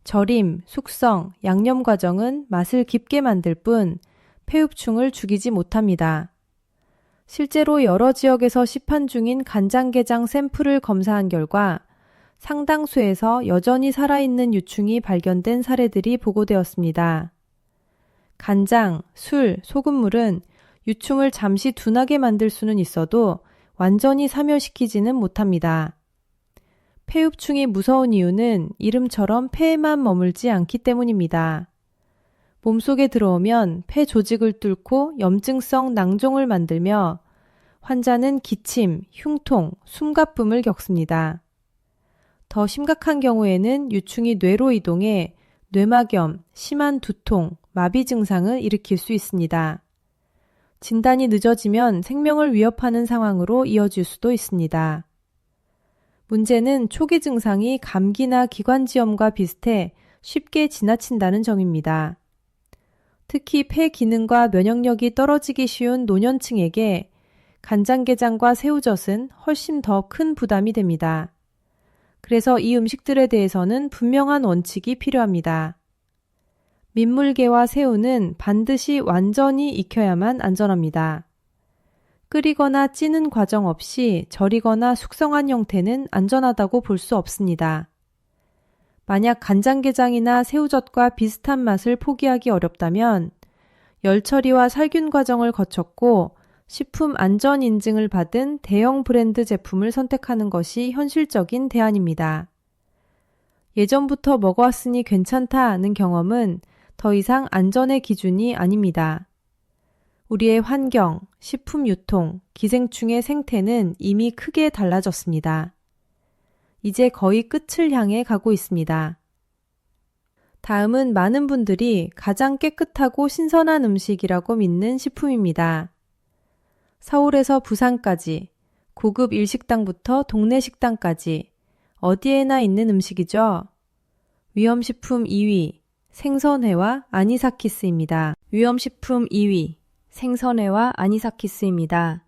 절임, 숙성, 양념 과정은 맛을 깊게 만들 뿐 폐육충을 죽이지 못합니다. 실제로 여러 지역에서 시판 중인 간장게장 샘플을 검사한 결과 상당수에서 여전히 살아있는 유충이 발견된 사례들이 보고되었습니다. 간장, 술, 소금물은 유충을 잠시 둔하게 만들 수는 있어도 완전히 사멸시키지는 못합니다. 폐육충이 무서운 이유는 이름처럼 폐에만 머물지 않기 때문입니다. 몸속에 들어오면 폐 조직을 뚫고 염증성 낭종을 만들며 환자는 기침, 흉통, 숨가쁨을 겪습니다. 더 심각한 경우에는 유충이 뇌로 이동해 뇌막염, 심한 두통, 마비 증상을 일으킬 수 있습니다. 진단이 늦어지면 생명을 위협하는 상황으로 이어질 수도 있습니다. 문제는 초기 증상이 감기나 기관지염과 비슷해 쉽게 지나친다는 점입니다. 특히 폐 기능과 면역력이 떨어지기 쉬운 노년층에게 간장게장과 새우젓은 훨씬 더 큰 부담이 됩니다. 그래서 이 음식들에 대해서는 분명한 원칙이 필요합니다. 민물개와 새우는 반드시 완전히 익혀야만 안전합니다. 끓이거나 찌는 과정 없이 절이거나 숙성한 형태는 안전하다고 볼 수 없습니다. 만약 간장게장이나 새우젓과 비슷한 맛을 포기하기 어렵다면 열 처리와 살균 과정을 거쳤고 식품 안전 인증을 받은 대형 브랜드 제품을 선택하는 것이 현실적인 대안입니다. 예전부터 먹어왔으니 괜찮다는 경험은 더 이상 안전의 기준이 아닙니다. 우리의 환경, 식품 유통, 기생충의 생태는 이미 크게 달라졌습니다. 이제 거의 끝을 향해 가고 있습니다. 다음은 많은 분들이 가장 깨끗하고 신선한 음식이라고 믿는 식품입니다. 서울에서 부산까지, 고급 일식당부터 동네 식당까지 어디에나 있는 음식이죠. 위험식품 2위, 생선회와 아니사키스입니다. 위험식품 2위, 생선회와 아니사키스입니다.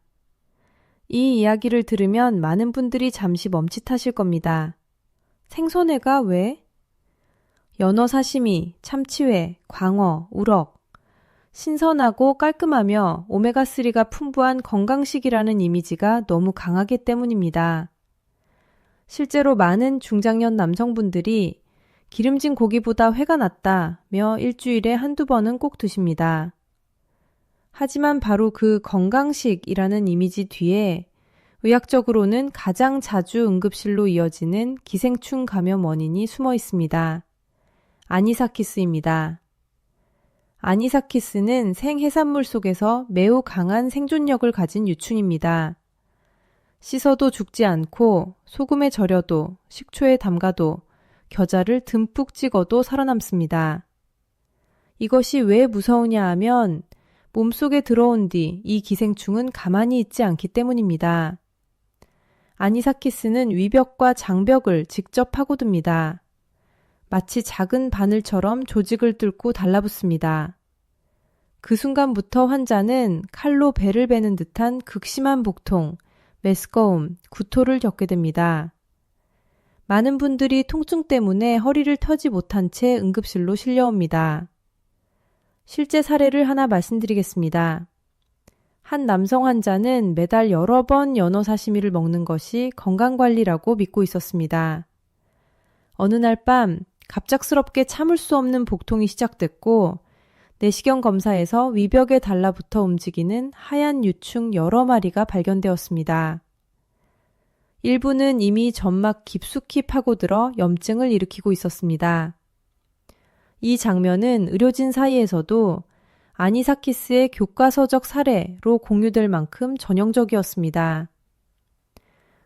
이 이야기를 들으면 많은 분들이 잠시 멈칫하실 겁니다. 생선회가 왜? 연어 사시미, 참치회, 광어, 우럭. 신선하고 깔끔하며 오메가3가 풍부한 건강식이라는 이미지가 너무 강하기 때문입니다. 실제로 많은 중장년 남성분들이 기름진 고기보다 회가 낫다며 일주일에 한두 번은 꼭 드십니다. 하지만 바로 그 건강식이라는 이미지 뒤에 의학적으로는 가장 자주 응급실로 이어지는 기생충 감염 원인이 숨어 있습니다. 아니사키스입니다. 아니사키스는 생해산물 속에서 매우 강한 생존력을 가진 유충입니다. 씻어도 죽지 않고 소금에 절여도 식초에 담가도 겨자를 듬뿍 찍어도 살아남습니다. 이것이 왜 무서우냐 하면 몸속에 들어온 뒤 이 기생충은 가만히 있지 않기 때문입니다. 아니사키스는 위벽과 장벽을 직접 파고듭니다. 마치 작은 바늘처럼 조직을 뚫고 달라붙습니다. 그 순간부터 환자는 칼로 배를 베는 듯한 극심한 복통, 메스꺼움, 구토를 겪게 됩니다. 많은 분들이 통증 때문에 허리를 펴지 못한 채 응급실로 실려옵니다. 실제 사례를 하나 말씀드리겠습니다. 한 남성 환자는 매달 여러 번 연어 사시미를 먹는 것이 건강관리라고 믿고 있었습니다. 어느 날 밤 갑작스럽게 참을 수 없는 복통이 시작됐고 내시경 검사에서 위벽에 달라붙어 움직이는 하얀 유충 여러 마리가 발견되었습니다. 일부는 이미 점막 깊숙이 파고들어 염증을 일으키고 있었습니다. 이 장면은 의료진 사이에서도 아니사키스의 교과서적 사례로 공유될 만큼 전형적이었습니다.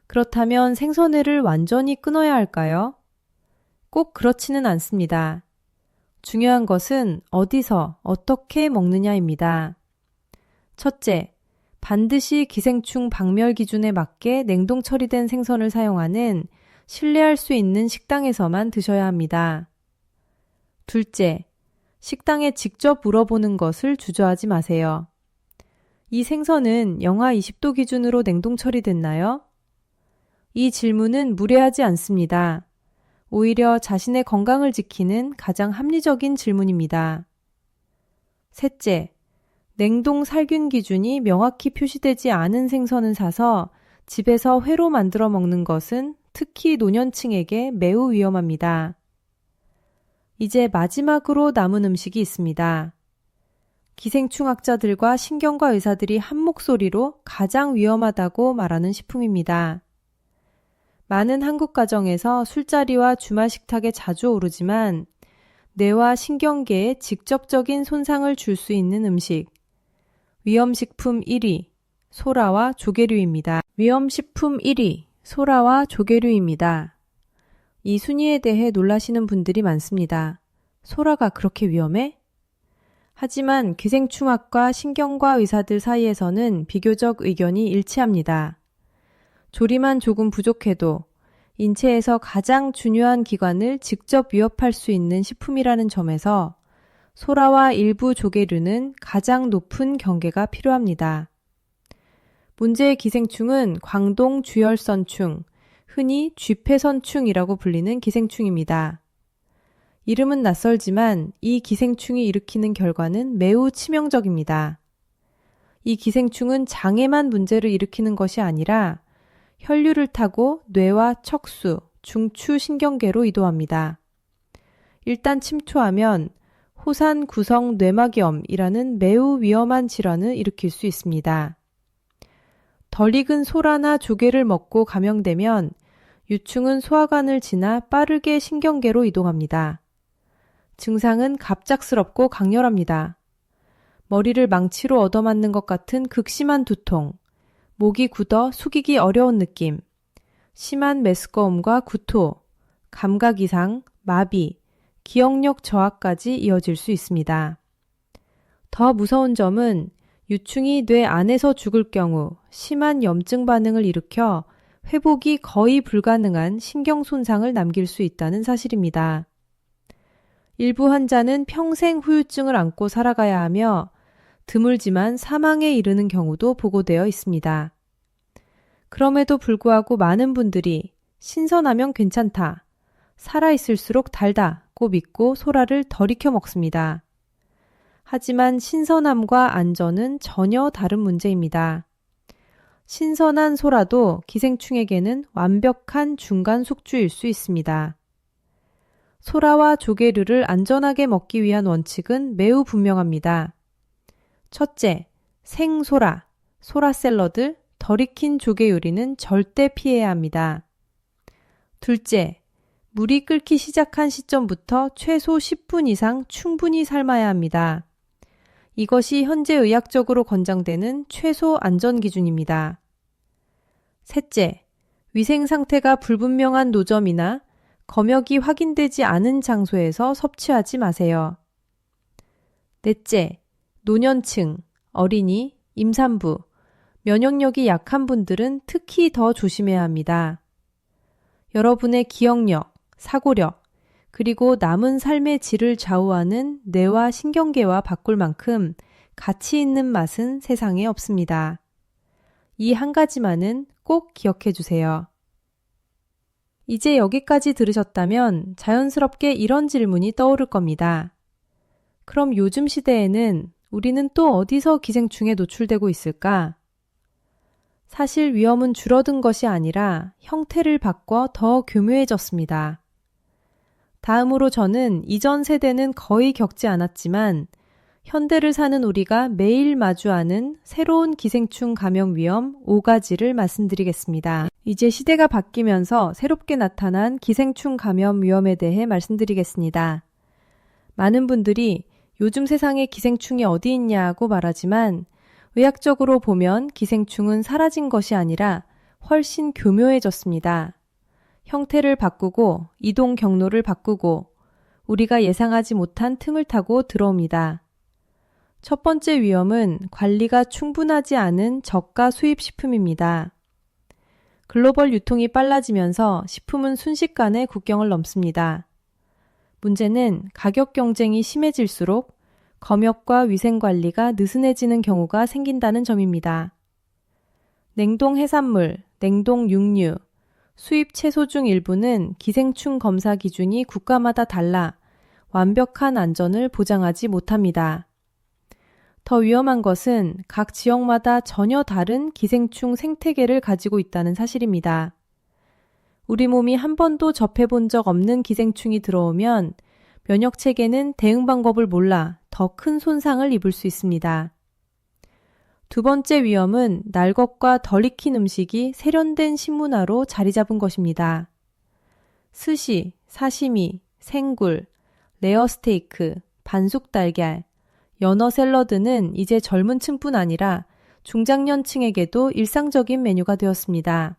그렇다면 생선회를 완전히 끊어야 할까요? 꼭 그렇지는 않습니다. 중요한 것은 어디서 어떻게 먹느냐입니다. 첫째, 반드시 기생충 박멸 기준에 맞게 냉동 처리된 생선을 사용하는 신뢰할 수 있는 식당에서만 드셔야 합니다. 둘째, 식당에 직접 물어보는 것을 주저하지 마세요. 이 생선은 영하 20도 기준으로 냉동 처리됐나요? 이 질문은 무례하지 않습니다. 오히려 자신의 건강을 지키는 가장 합리적인 질문입니다. 셋째, 냉동 살균 기준이 명확히 표시되지 않은 생선을 사서 집에서 회로 만들어 먹는 것은 특히 노년층에게 매우 위험합니다. 이제 마지막으로 남은 음식이 있습니다. 기생충학자들과 신경과 의사들이 한 목소리로 가장 위험하다고 말하는 식품입니다. 많은 한국 가정에서 술자리와 주말 식탁에 자주 오르지만 뇌와 신경계에 직접적인 손상을 줄 수 있는 음식. 위험식품 1위, 소라와 조개류입니다. 위험식품 1위, 소라와 조개류입니다. 이 순위에 대해 놀라시는 분들이 많습니다. 소라가 그렇게 위험해? 하지만 기생충학과 신경과 의사들 사이에서는 비교적 의견이 일치합니다. 조리만 조금 부족해도 인체에서 가장 중요한 기관을 직접 위협할 수 있는 식품이라는 점에서 소라와 일부 조개류는 가장 높은 경계가 필요합니다. 문제의 기생충은 광동 주열선충, 흔히 쥐폐선충이라고 불리는 기생충입니다. 이름은 낯설지만 이 기생충이 일으키는 결과는 매우 치명적입니다. 이 기생충은 장에만 문제를 일으키는 것이 아니라 혈류를 타고 뇌와 척수, 중추 신경계로 이동합니다. 일단 침투하면 호산 구성 뇌막염이라는 매우 위험한 질환을 일으킬 수 있습니다. 덜 익은 소라나 조개를 먹고 감염되면 유충은 소화관을 지나 빠르게 신경계로 이동합니다. 증상은 갑작스럽고 강렬합니다. 머리를 망치로 얻어맞는 것 같은 극심한 두통, 목이 굳어 숙이기 어려운 느낌, 심한 메스꺼움과 구토, 감각 이상, 마비, 기억력 저하까지 이어질 수 있습니다. 더 무서운 점은 유충이 뇌 안에서 죽을 경우 심한 염증 반응을 일으켜 회복이 거의 불가능한 신경 손상을 남길 수 있다는 사실입니다. 일부 환자는 평생 후유증을 안고 살아가야 하며 드물지만 사망에 이르는 경우도 보고되어 있습니다. 그럼에도 불구하고 많은 분들이 신선하면 괜찮다, 살아있을수록 달다고 믿고 소라를 덜 익혀 먹습니다. 하지만 신선함과 안전은 전혀 다른 문제입니다. 신선한 소라도 기생충에게는 완벽한 중간 숙주일 수 있습니다. 소라와 조개류를 안전하게 먹기 위한 원칙은 매우 분명합니다. 첫째, 생소라, 소라 샐러드, 덜 익힌 조개 요리는 절대 피해야 합니다. 둘째, 물이 끓기 시작한 시점부터 최소 10분 이상 충분히 삶아야 합니다. 이것이 현재 의학적으로 권장되는 최소 안전 기준입니다. 셋째, 위생 상태가 불분명한 노점이나 검역이 확인되지 않은 장소에서 섭취하지 마세요. 넷째, 노년층, 어린이, 임산부, 면역력이 약한 분들은 특히 더 조심해야 합니다. 여러분의 기억력, 사고력, 그리고 남은 삶의 질을 좌우하는 뇌와 신경계와 바꿀 만큼 가치 있는 맛은 세상에 없습니다. 이 한 가지만은 꼭 기억해 주세요. 이제 여기까지 들으셨다면 자연스럽게 이런 질문이 떠오를 겁니다. 그럼 요즘 시대에는 우리는 또 어디서 기생충에 노출되고 있을까? 사실 위험은 줄어든 것이 아니라 형태를 바꿔 더 교묘해졌습니다. 다음으로 저는 이전 세대는 거의 겪지 않았지만 현대를 사는 우리가 매일 마주하는 새로운 기생충 감염 위험 5가지를 말씀드리겠습니다. 이제 시대가 바뀌면서 새롭게 나타난 기생충 감염 위험에 대해 말씀드리겠습니다. 많은 분들이 요즘 세상에 기생충이 어디 있냐고 말하지만 의학적으로 보면 기생충은 사라진 것이 아니라 훨씬 교묘해졌습니다. 형태를 바꾸고 이동 경로를 바꾸고 우리가 예상하지 못한 틈을 타고 들어옵니다. 첫 번째 위험은 관리가 충분하지 않은 저가 수입 식품입니다. 글로벌 유통이 빨라지면서 식품은 순식간에 국경을 넘습니다. 문제는 가격 경쟁이 심해질수록 검역과 위생 관리가 느슨해지는 경우가 생긴다는 점입니다. 냉동 해산물, 냉동 육류, 수입 채소 중 일부는 기생충 검사 기준이 국가마다 달라 완벽한 안전을 보장하지 못합니다. 더 위험한 것은 각 지역마다 전혀 다른 기생충 생태계를 가지고 있다는 사실입니다. 우리 몸이 한 번도 접해본 적 없는 기생충이 들어오면 면역 체계는 대응 방법을 몰라 더 큰 손상을 입을 수 있습니다. 두 번째 위험은 날 것과 덜 익힌 음식이 세련된 식문화로 자리 잡은 것입니다. 스시, 사시미, 생굴, 레어 스테이크, 반숙 달걀, 연어 샐러드는 이제 젊은 층뿐 아니라 중장년층에게도 일상적인 메뉴가 되었습니다.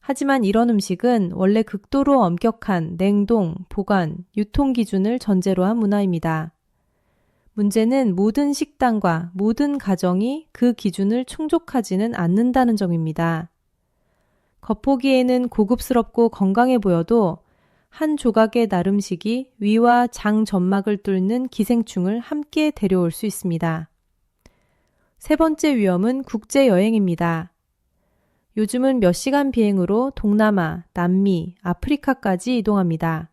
하지만 이런 음식은 원래 극도로 엄격한 냉동, 보관, 유통 기준을 전제로 한 문화입니다. 문제는 모든 식당과 모든 가정이 그 기준을 충족하지는 않는다는 점입니다. 겉보기에는 고급스럽고 건강해 보여도 한 조각의 나름식이 위와 장 점막을 뚫는 기생충을 함께 데려올 수 있습니다. 세 번째 위험은 국제여행입니다. 요즘은 몇 시간 비행으로 동남아, 남미, 아프리카까지 이동합니다.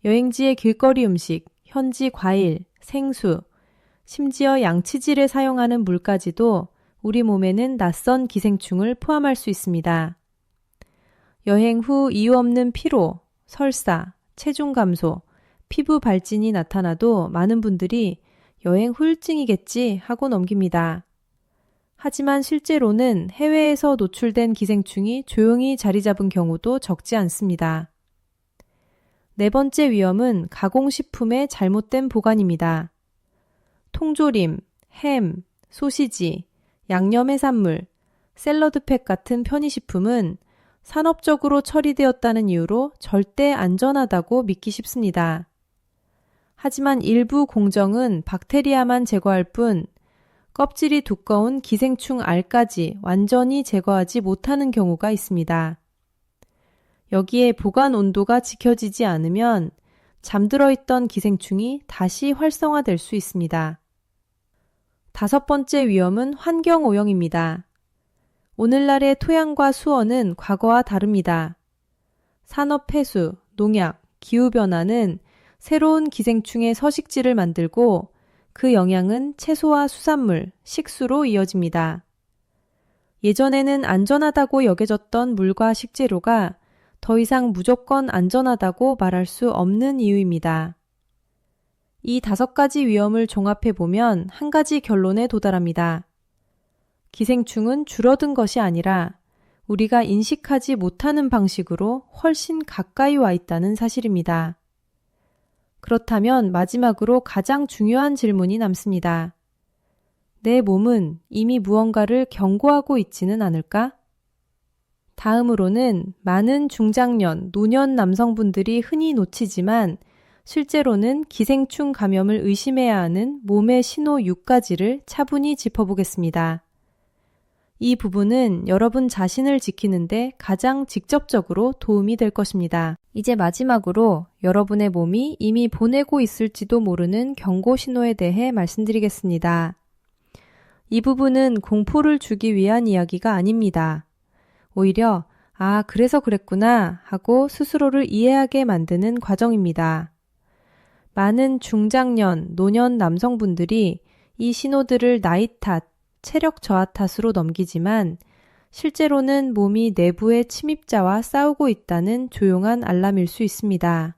여행지의 길거리 음식, 현지 과일, 생수, 심지어 양치질에 사용하는 물까지도 우리 몸에는 낯선 기생충을 포함할 수 있습니다. 여행 후 이유 없는 피로, 설사, 체중 감소, 피부 발진이 나타나도 많은 분들이 여행 후유증이겠지 하고 넘깁니다. 하지만 실제로는 해외에서 노출된 기생충이 조용히 자리 잡은 경우도 적지 않습니다. 네 번째 위험은 가공식품의 잘못된 보관입니다. 통조림, 햄, 소시지, 양념 해산물, 샐러드팩 같은 편의식품은 산업적으로 처리되었다는 이유로 절대 안전하다고 믿기 쉽습니다. 하지만 일부 공정은 박테리아만 제거할 뿐 껍질이 두꺼운 기생충 알까지 완전히 제거하지 못하는 경우가 있습니다. 여기에 보관 온도가 지켜지지 않으면 잠들어 있던 기생충이 다시 활성화될 수 있습니다. 다섯 번째 위험은 환경오염입니다. 오늘날의 토양과 수원은 과거와 다릅니다. 산업 폐수, 농약, 기후변화는 새로운 기생충의 서식지를 만들고 그 영향은 채소와 수산물, 식수로 이어집니다. 예전에는 안전하다고 여겨졌던 물과 식재료가 더 이상 무조건 안전하다고 말할 수 없는 이유입니다. 이 5가지 위험을 종합해보면 한 가지 결론에 도달합니다. 기생충은 줄어든 것이 아니라 우리가 인식하지 못하는 방식으로 훨씬 가까이 와 있다는 사실입니다. 그렇다면 마지막으로 가장 중요한 질문이 남습니다. 내 몸은 이미 무언가를 경고하고 있지는 않을까? 다음으로는 많은 중장년, 노년 남성분들이 흔히 놓치지만 실제로는 기생충 감염을 의심해야 하는 몸의 신호 6가지를 차분히 짚어보겠습니다. 이 부분은 여러분 자신을 지키는데 가장 직접적으로 도움이 될 것입니다. 이제 마지막으로 여러분의 몸이 이미 보내고 있을지도 모르는 경고 신호에 대해 말씀드리겠습니다. 이 부분은 공포를 주기 위한 이야기가 아닙니다. 오히려 아, 그래서 그랬구나 하고 스스로를 이해하게 만드는 과정입니다. 많은 중장년, 노년 남성분들이 이 신호들을 나이 탓, 체력 저하 탓으로 넘기지만 실제로는 몸이 내부의 침입자와 싸우고 있다는 조용한 알람일 수 있습니다.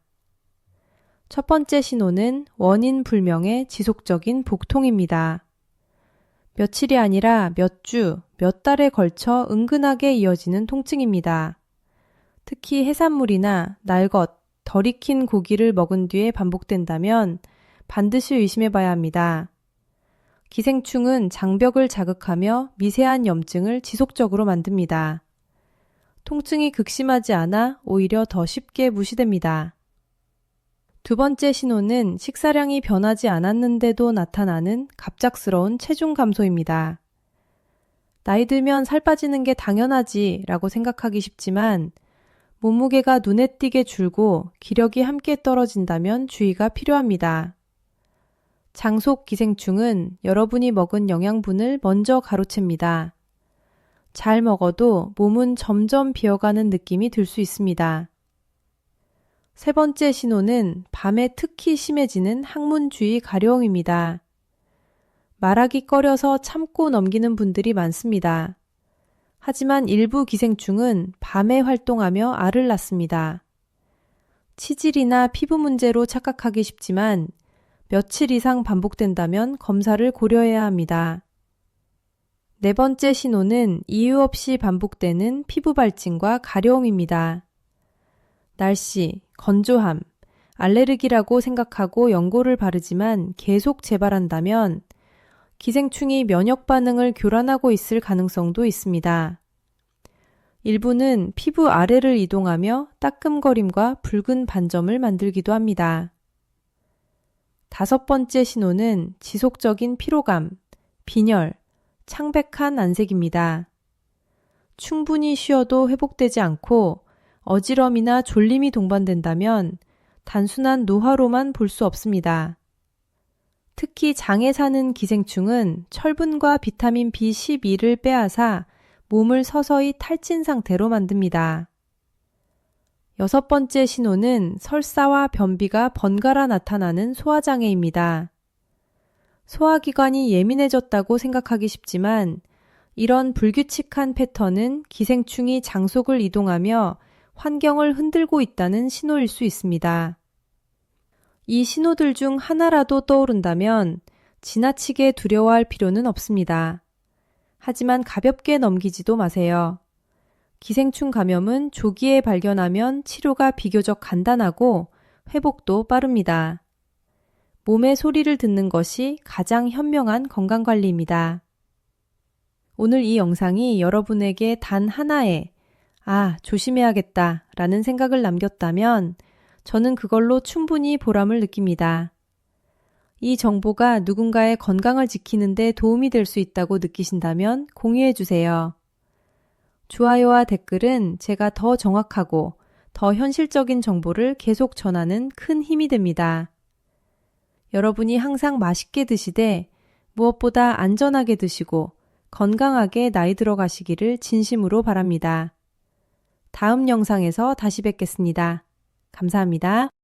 첫 번째 신호는 원인 불명의 지속적인 복통입니다. 며칠이 아니라 몇 주, 몇 달에 걸쳐 은근하게 이어지는 통증입니다. 특히 해산물이나 날 것, 덜 익힌 고기를 먹은 뒤에 반복된다면 반드시 의심해 봐야 합니다. 기생충은 장벽을 자극하며 미세한 염증을 지속적으로 만듭니다. 통증이 극심하지 않아 오히려 더 쉽게 무시됩니다. 두 번째 신호는 식사량이 변하지 않았는데도 나타나는 갑작스러운 체중 감소입니다. 나이 들면 살 빠지는 게 당연하지 라고 생각하기 쉽지만 몸무게가 눈에 띄게 줄고 기력이 함께 떨어진다면 주의가 필요합니다. 장속 기생충은 여러분이 먹은 영양분을 먼저 가로챕니다. 잘 먹어도 몸은 점점 비어가는 느낌이 들 수 있습니다. 세 번째 신호는 밤에 특히 심해지는 항문주의 가려움입니다. 말하기 꺼려서 참고 넘기는 분들이 많습니다. 하지만 일부 기생충은 밤에 활동하며 알을 낳습니다. 치질이나 피부 문제로 착각하기 쉽지만 며칠 이상 반복된다면 검사를 고려해야 합니다. 네 번째 신호는 이유 없이 반복되는 피부 발진과 가려움입니다. 날씨, 건조함, 알레르기라고 생각하고 연고를 바르지만 계속 재발한다면 기생충이 면역 반응을 교란하고 있을 가능성도 있습니다. 일부는 피부 아래를 이동하며 따끔거림과 붉은 반점을 만들기도 합니다. 다섯 번째 신호는 지속적인 피로감, 빈혈, 창백한 안색입니다. 충분히 쉬어도 회복되지 않고 어지럼이나 졸림이 동반된다면 단순한 노화로만 볼 수 없습니다. 특히 장에 사는 기생충은 철분과 비타민 B12를 빼앗아 몸을 서서히 탈진 상태로 만듭니다. 여섯 번째 신호는 설사와 변비가 번갈아 나타나는 소화장애입니다. 소화기관이 예민해졌다고 생각하기 쉽지만 이런 불규칙한 패턴은 기생충이 장속을 이동하며 환경을 흔들고 있다는 신호일 수 있습니다. 이 신호들 중 하나라도 떠오른다면 지나치게 두려워할 필요는 없습니다. 하지만 가볍게 넘기지도 마세요. 기생충 감염은 조기에 발견하면 치료가 비교적 간단하고 회복도 빠릅니다. 몸의 소리를 듣는 것이 가장 현명한 건강관리입니다. 오늘 이 영상이 여러분에게 단 하나의 조심해야겠다 라는 생각을 남겼다면 저는 그걸로 충분히 보람을 느낍니다. 이 정보가 누군가의 건강을 지키는 데 도움이 될 수 있다고 느끼신다면 공유해 주세요. 좋아요와 댓글은 제가 더 정확하고 더 현실적인 정보를 계속 전하는 큰 힘이 됩니다. 여러분이 항상 맛있게 드시되 무엇보다 안전하게 드시고 건강하게 나이 들어가시기를 진심으로 바랍니다. 다음 영상에서 다시 뵙겠습니다. 감사합니다.